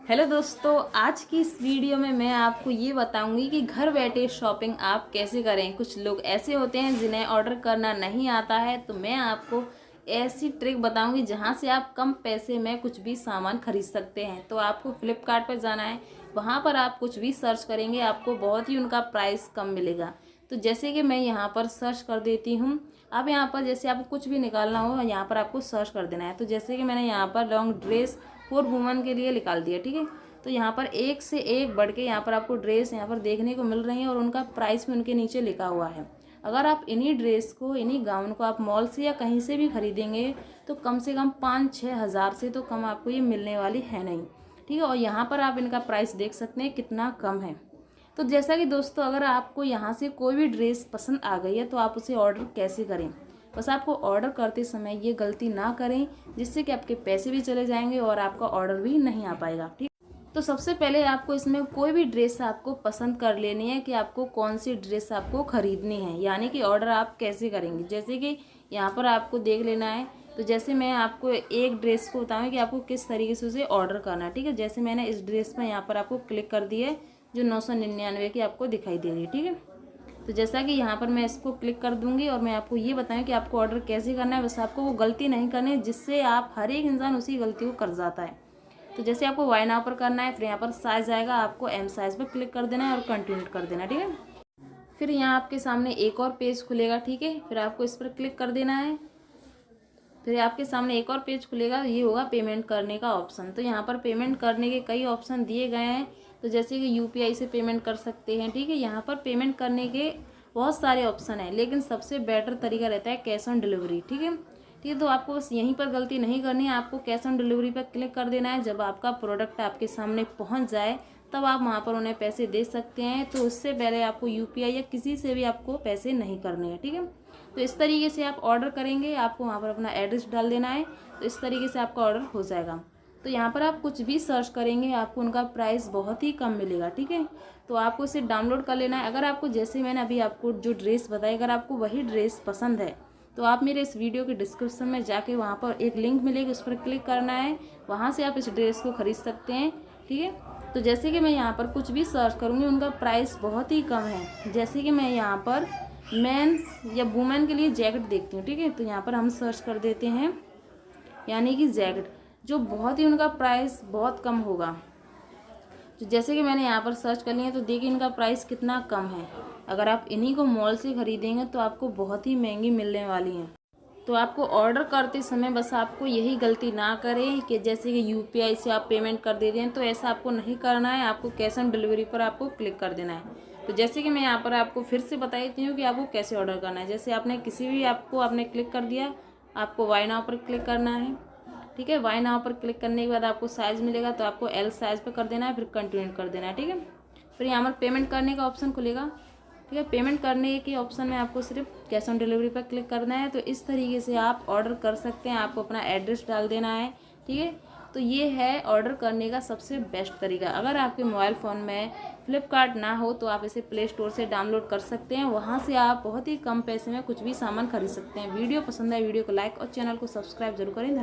Hello दोस्तों, आज की इस वीडियो में मैं आपको ये बताऊंगी कि घर बैठे शॉपिंग आप कैसे करें। कुछ लोग ऐसे होते हैं जिन्हें ऑर्डर करना नहीं आता है, तो मैं आपको ऐसी ट्रिक बताऊंगी जहां से आप कम पैसे में कुछ भी सामान खरीद सकते हैं। तो आपको फ्लिपकार्ट पर जाना है, वहां पर आप कुछ भी सर्च करेंगे, आपको बहुत ही उनका प्राइस कम मिलेगा। तो जैसे कि मैं यहाँ पर सर्च कर देती हूँ। अब यहाँ पर जैसे आपको कुछ भी निकालना हो, यहाँ पर आपको सर्च कर देना है। तो जैसे कि मैंने यहाँ पर लॉन्ग ड्रेस फॉर वुमन के लिए निकाल दिया, ठीक है। तो यहाँ पर एक से एक बढ़ के यहाँ पर आपको ड्रेस यहाँ पर देखने को मिल रही है और उनका प्राइस भी उनके नीचे लिखा हुआ है। अगर आप इन्हीं ड्रेस को, इन्हीं गाउन को आप मॉल से या कहीं से भी खरीदेंगे तो कम से कम 5-6 हज़ार से तो कम आपको ये मिलने वाली है नहीं, ठीक है। और यहाँ पर आप इनका प्राइस देख सकते हैं कितना कम है। तो जैसा कि दोस्तों, अगर आपको यहाँ से कोई भी ड्रेस पसंद आ गई है तो आप उसे ऑर्डर कैसे करें। बस आपको ऑर्डर करते समय ये गलती ना करें, जिससे कि आपके पैसे भी चले जाएंगे और आपका ऑर्डर भी नहीं आ पाएगा, ठीक। तो सबसे पहले आपको इसमें कोई भी ड्रेस आपको पसंद कर लेनी है कि आपको कौन सी ड्रेस आपको खरीदनी है, यानी कि ऑर्डर आप कैसे करेंगे। जैसे कि यहाँ पर आपको देख लेना है। तो जैसे मैं आपको एक ड्रेस को बताऊँ कि आपको किस तरीके से उसे ऑर्डर करना है, ठीक है। जैसे मैंने इस ड्रेस पर यहाँ पर आपको क्लिक कर दिया है, जो 999 की आपको दिखाई दे रही है, ठीक है। तो जैसा कि यहाँ पर मैं इसको क्लिक कर दूंगी और मैं आपको ये बताऊँ कि आपको ऑर्डर कैसे करना है। बस आपको वो गलती नहीं करनी है जिससे आप, हर एक इंसान उसी गलती को कर जाता है। तो जैसे आपको वाई नाउ पर करना है, फिर यहाँ पर साइज आएगा, आपको एम साइज पर क्लिक कर देना है और कंटिन्यू कर देना है, ठीक है। फिर यहाँ आपके सामने एक और पेज खुलेगा, ठीक है। फिर आपको इस पर क्लिक कर देना है। फिर आपके सामने एक और पेज खुलेगा, ये होगा पेमेंट करने का ऑप्शन। तो यहाँ पर पेमेंट करने के कई ऑप्शन दिए गए हैं। तो जैसे कि यूपीआई से पेमेंट कर सकते हैं, ठीक है। यहाँ पर पेमेंट करने के बहुत सारे ऑप्शन हैं, लेकिन सबसे बेटर तरीका रहता है कैश ऑन डिलीवरी, ठीक है। ठीक है, तो आपको बस यहीं पर गलती नहीं करनी है, आपको कैश ऑन डिलीवरी पर क्लिक कर देना है। जब आपका प्रोडक्ट आपके सामने पहुँच जाए तब आप वहाँ पर उन्हें पैसे दे सकते हैं। तो उससे पहले आपको यूपीआई या किसी से भी आपको पैसे नहीं करने हैं, ठीक है। तो इस तरीके से आप ऑर्डर करेंगे, आपको वहाँ पर अपना एड्रेस डाल देना है। तो इस तरीके से आपका ऑर्डर हो जाएगा। तो यहाँ पर आप कुछ भी सर्च करेंगे, आपको उनका प्राइस बहुत ही कम मिलेगा, ठीक है। तो आपको इसे डाउनलोड कर लेना है। अगर आपको, जैसे मैंने अभी आपको जो ड्रेस बताई, अगर आपको वही ड्रेस पसंद है तो आप मेरे इस वीडियो के डिस्क्रिप्शन में जाके वहाँ पर एक लिंक मिलेगी, उस पर क्लिक करना है। वहाँ से आप इस ड्रेस को खरीद सकते हैं, ठीक है। तो जैसे कि मैं यहाँ पर कुछ भी सर्च करूँगी, उनका प्राइस बहुत ही कम है। जैसे कि मैं यहाँ पर मेंस या वुमेन के लिए जैकेट देखती हूँ, ठीक है। तो यहाँ पर हम सर्च कर देते हैं, यानी कि जैकेट, जो बहुत ही उनका प्राइस बहुत कम होगा। तो जैसे कि मैंने यहाँ पर सर्च कर लिया है, तो देखिए इनका प्राइस कितना कम है। अगर आप इन्हीं को मॉल से खरीदेंगे तो आपको बहुत ही महंगी मिलने वाली हैं। तो आपको ऑर्डर करते समय बस आपको यही गलती ना करें कि जैसे कि यूपीआई से आप पेमेंट कर देते हैं, तो ऐसा आपको नहीं करना है। आपको कैश ऑन डिलीवरी पर आपको क्लिक कर देना है। तो जैसे कि मैं यहाँ पर आपको फिर से बता देती हूँ कि आपको कैसे ऑर्डर करना है। जैसे आपने किसी भी आपको आपने क्लिक कर दिया, आपको वाई नाउ पर क्लिक करना है, ठीक है। वाई नाउ पर क्लिक करने के बाद आपको साइज़ मिलेगा, तो आपको एल साइज़ पर कर देना है, फिर कंटिन्यू कर देना है, ठीक है। फिर यहाँ पर पेमेंट करने का ऑप्शन खुलेगा, ठीक है। पेमेंट करने के ऑप्शन में आपको सिर्फ कैश ऑन डिलीवरी पर क्लिक करना है। तो इस तरीके से आप ऑर्डर कर सकते हैं। आपको अपना एड्रेस डाल देना है, ठीक है। तो ये है ऑर्डर करने का सबसे बेस्ट तरीका। अगर आपके मोबाइल फ़ोन में फ्लिपकार्ट ना हो तो आप इसे प्ले स्टोर से डाउनलोड कर सकते हैं। वहाँ से आप बहुत ही कम पैसे में कुछ भी सामान खरीद सकते हैं। वीडियो पसंद है, वीडियो को लाइक और चैनल को सब्सक्राइब जरूर करें।